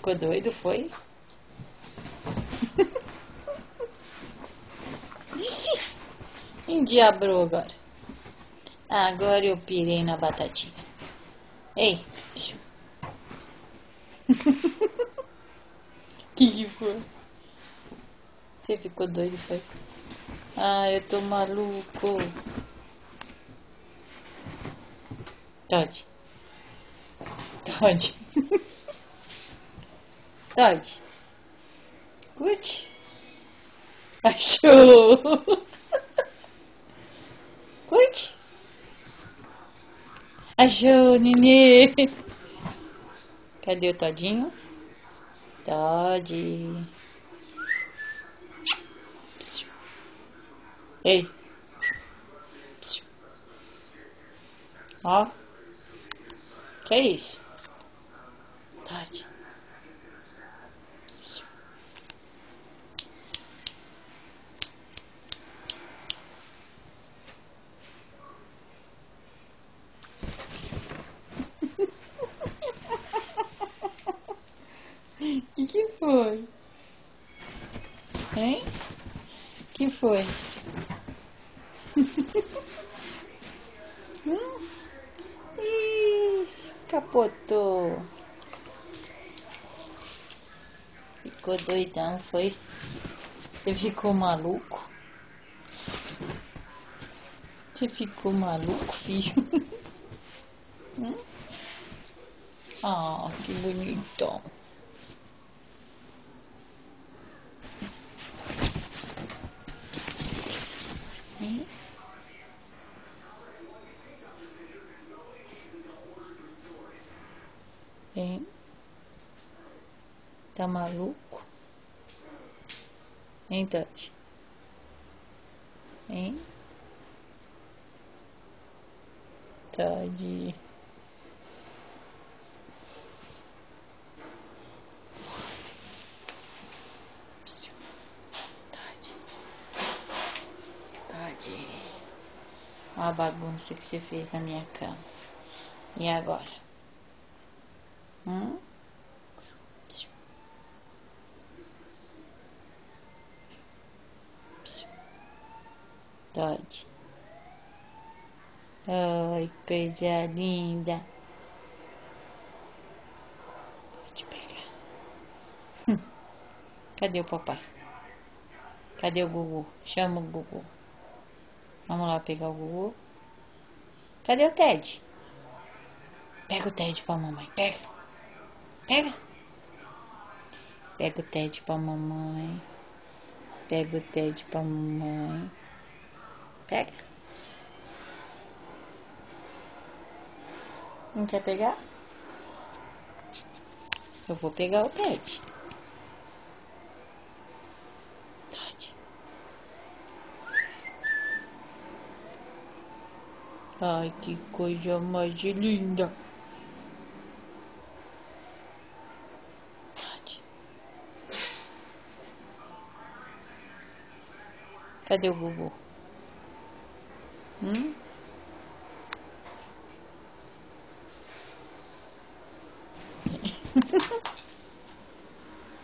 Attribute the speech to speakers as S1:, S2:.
S1: Ficou doido, foi? Ixi, endiabrou agora. Agora eu pirei na batatinha. Ei. Que foi? Você ficou doido, foi? Ah, eu tô maluco. Todd. Todd. Todd. Curte? Achou. Curte? Achou, nenê. Cadê o Todinho? Todd. Ei. Ó. Que é isso? Todd. Que foi? Hein? Que foi? Ixi, capotou. Ficou doidão, foi? Você ficou maluco? Você ficou maluco, filho? Ah, que bonitão. Hein? Hein? Tá maluco? Hein, Tati? Hein? Tati. Tati. Tati. Olha a bagunça que você fez na minha cama. E agora? Hum? Tati. Ai, coisa linda. Vou te pegar. Cadê o papai? Cadê o Gugu? Chama o Gugu. Vamos lá pegar o Gugu. Cadê o Ted? Pega o Ted pra mamãe. Pega. Pega. Pega o Ted pra mamãe. Pega o Ted pra mamãe. Pega. Não quer pegar? Eu vou pegar o Ted. Ted. Ai, que coisa mais linda. Ted. Cadê o Gugu?